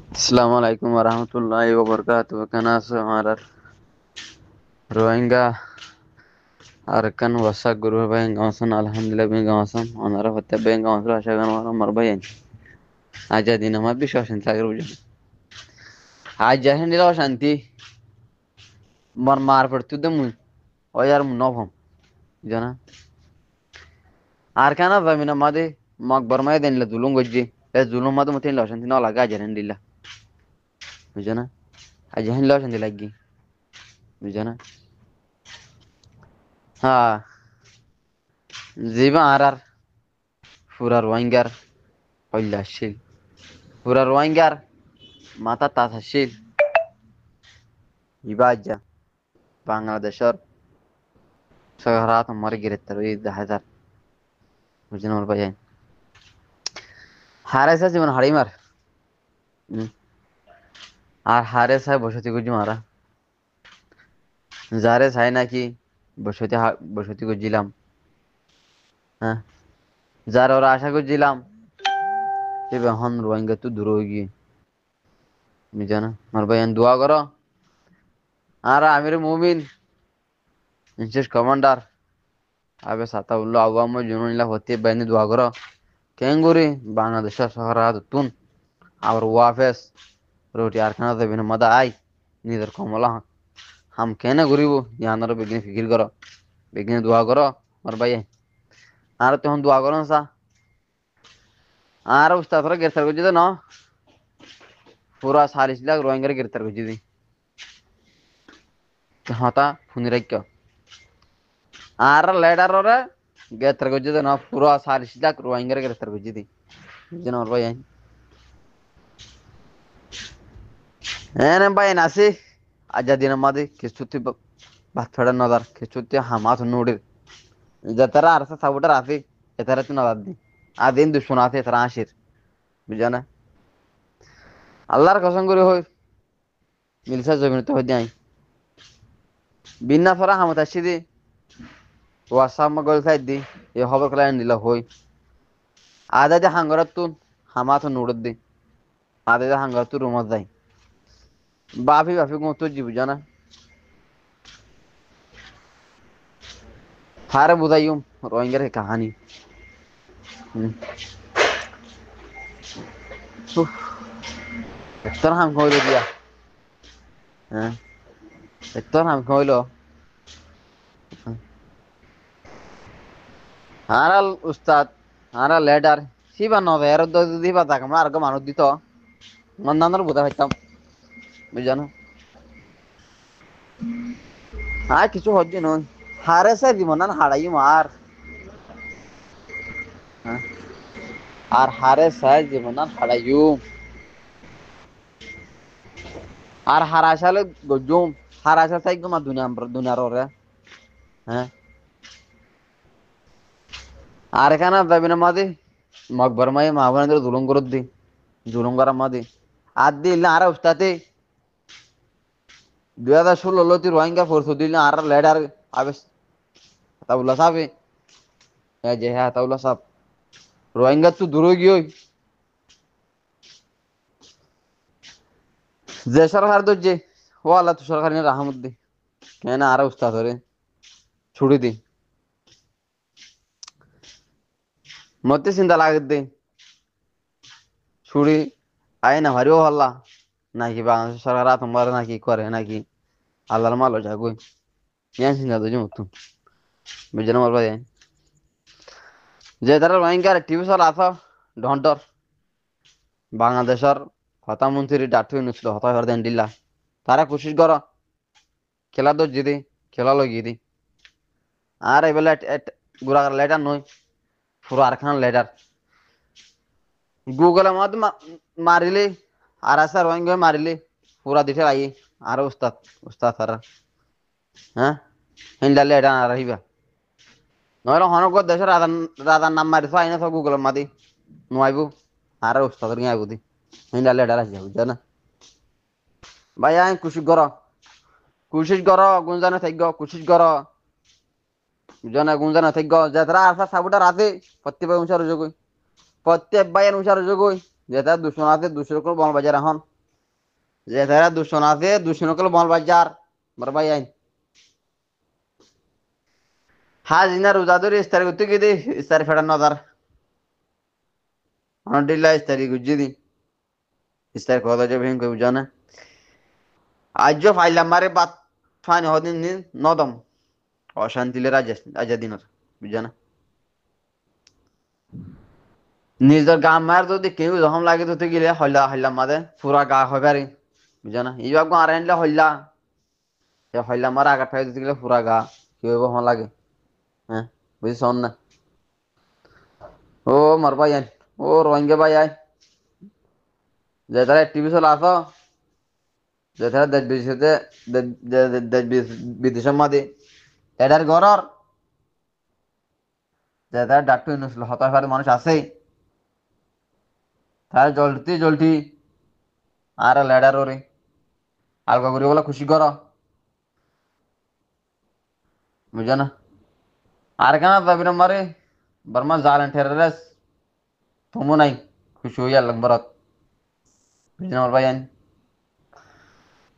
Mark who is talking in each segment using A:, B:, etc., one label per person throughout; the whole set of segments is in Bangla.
A: আসসালামু আলাইকুম রহমতুল্লাহি ওবরকাতুহু কেন আছো আমার রোহিঙ্গা আর কেন ওয়াসা গুরু ভাই গাওসন আলহামদুলিল্লাহ ভাই গাওসন ওনারা হতে ভাই গাওসন আশা গান আমার ভাই আজ দিন আমার বিশ্বাস শান্তি বুঝুন আজ জাহেন দিলা শান্তি মর মার পড়তু দে মুই ও यार নভম জানা আর কেন জামিনা মাদে মকবর মাই দেনলে জুলুম গজ্জি এ জুলুম মাদে মতিন লা শান্তি না লাগা জাহেন দিলা বুঝনা আজ জাহেন লা শান্তি লাগি বুঝনা হ্যাঁ জিবা আর পুরা রোহিঙ্গার হইলা আসছিল পুরা রোহিঙ্গার মাথা তাস আসছিল ইবাজ্জা বাংলাদেশের শহরাত আমার গ্রেপ্তার হয়ে 10,000 বুঝলেন আমার ভাই হারেসা জীবন হাড়ি মার উম, আর হারেসা বসতি গুজি মারা যারে চাই নাকি বসতি গুজিলাম হ্যাঁ যার ওরা আশা করছিলাম এবার হন রোহিঙ্গা তো দূর হয়ে গিয়ে বুঝানা আমার ভাই দোয়া করো আর আমির মুমিন ইনচেস কমান্ডার আবে সাতাউল্লাহ আওয়াম জুনুল্লাহ হতে বাইনে দোয়া করো কেঙ্গুরি বাংলাদেশের শহরাত তুন আর ওয়াফেস রোটি আর খানা দেবে না মাদা আই নিজের কমলা হাম কেনে ঘুরিব ইয়ানোর বেগিনে ফিকির করো বেগিনে দোয়া করো আমার ভাই আর তখন দোয়া করো সা আর উস্তাদরা গ্রেফতার করছি তো না পুরা 40 লাখ রোহিঙ্গার গ্রেফতার করছি দি হতা ফুনি রাখ আর লেডার ওরা গ্রেফতার করছি তো না পুরা 40 লাখ রোহিঙ্গার গ্রেফতার করছি দি বুঝছেন আমার ভাই এনে ভাই নাসি আজাদিন মাদি কিছুতে বাত ফেড়া নদার কিছুতে হামাত নুড়ির যাতারা আর সাবুটার আছে এতারা তো নদার দি আদিন দুশ্মন আছে এতারা আসির বুঝানা আল্লাহর কসম করে হই মিলসা জমিন তো হই নাই বিনা ফরা হামত আসি দি ওয়াসাম গল খাই দি এ খবর কলাই নিলা হই আদা যে হাঙ্গরাত তুন হামাত নুড়ত দি আদা যে হাঙ্গরাত তু রুমত যাই বাফি বাফি গো জি বুঝানা थारे बुझाइयो रोहिंग्या की कहानी তোর হাম কইলো দিয়া হ্যাঁ তোর হাম কইলো হারাল উস্তাদ হারাল লেডার সিবা নবে এর দিবা তাক আমরা আর মানুষ দিত মন্দানোর বুঝা পাইতাম বুঝানো আর কিছু হচ্ছে নয় হারে সে জীবন হারাই মার হ্যাঁ আর হারে সাই জীবন হারাইও আর হারাশালে গজুম হারাশা সাই গমা দুনিয়ার ওরে হ্যাঁ আর এখানে যাবি না মাদি মকবর মাই মাহবুবের জুলুম করত দি জুলুম করা মাদি আর দিল আর উস্তাতে 2016 লো রোহিঙ্গা ফোর্স দিল আর লেডার আবে তাউলা সাবে এ যে হ্যাঁ তাউলা সাব রোহিঙ্গা তো দূর গিয়ে যে সরকার দরজে ও আল্লাহ তো সরকার নিয়ে রাহমত দি কেন আর উস্তাদ ধরে ছুটি দি মতে চিন্তা লাগে দে ছুরি আয় না ভারিও আল্লাহ নাকি বাংলাদেশ সরকার তোমার নাকি করে নাকি আল্লাহর মাল যাগুই ইয়ান চিন্তা তো মতো বুঝলেন আমার ভাই যে তারা রোহিঙ্গার টিভিশন আস ডন্টর বাংলাদেশের হতামন্ত্রী ডাক্তার ইউনুস হতা করে দেন দিল্লা তারা কোশিশ কর খেলা তো জিদি খেলা লগিয়ে দি আর এবেলা গুড়া লেটার নই পুরো আরখান লেটার গুগলের মধ্যে মারিলি আর আছে রোহিঙ্গা মারিলি পুরা দিশে আই আর উস্তাদ উস্তাদ তারা হ্যাঁ হিন্দালে এটা না রাখিবা নহলে হনক দেশের রাজার নাম মারিছ আইনা সব গুগলের মাদি নোয়াইবো আর উস্তাদের গিয়ে আইবো দি হিন্দালে এটা রাখি বুঝছো না ভাই আই কুশিশ কর গুঞ্জানে থাকগ কুশিশ কর জনে গুঞ্জানে থাকগ যেতরা আসা সাবুটার আছে প্রত্যেক অনুসার যোগই প্রত্যেক ভাই অনুসার যোগই যেটা দুশো আছে দুশো করে বল বাজার এখন যে তারা দুশন আছে দুশন কল মল বাজার বড় ভাই আইন হাজিনা রোজা ধরে ইস্তারি করতে গিয়ে দি ইস্তারি ফেটার নজার অনডিল্লা ইস্তারি গুজি দি ইস্তারি কথা যাবে হিং কই বুঝানা আজ ফাইলাম মারে বাত ফানি হদিন নি নদম অশান্তিলে রাজা দিনের বুঝানা নিজের গা মার যদি কেউ যখন লাগে তো গেলে হল্লা হল্লা মাদে পুরা গা হয় পারি বুঝানা এইবার আর আনলে হল্লা হল্লা মার আগা ঠাই দিতে গেলে পুরা গা কেউ হন লাগে হ্যাঁ বুঝিস না ও মার ভাই আইন ও রোহিঙ্গা ভাই আই যে তারা টিভি চলে আসো যে তারা দেশ বিদেশে দেশ বিদেশের মাঝে এটার ঘরর যে তারা ডাক্তার ইউনুস হতাশ মানুষ আছেই তারা জলটি জলটি আর লেডার ওরে আলগা করি বলে খুশি কর বুঝো না আর কেন যাবি রে মারে বর্মা জালেন ঠেরে তুমো নাই খুশি হইয়া লাগবরত বুঝো না আমার ভাই আইন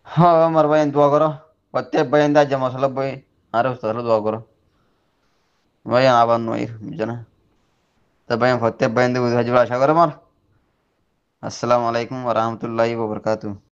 A: হ্যাঁ আমার ভাই দোয়া করো প্রত্যেক ভাই দা যে মশলা বই আর উস্তাদ দোয়া করো ভাই আবার নয় বুঝো না তো ভাই প্রত্যেক ভাই বুঝে আশা করো আমার আসসালামু আলাইকুম ওয়া রাহমাতুল্লাহি ওয়া বারাকাতুহু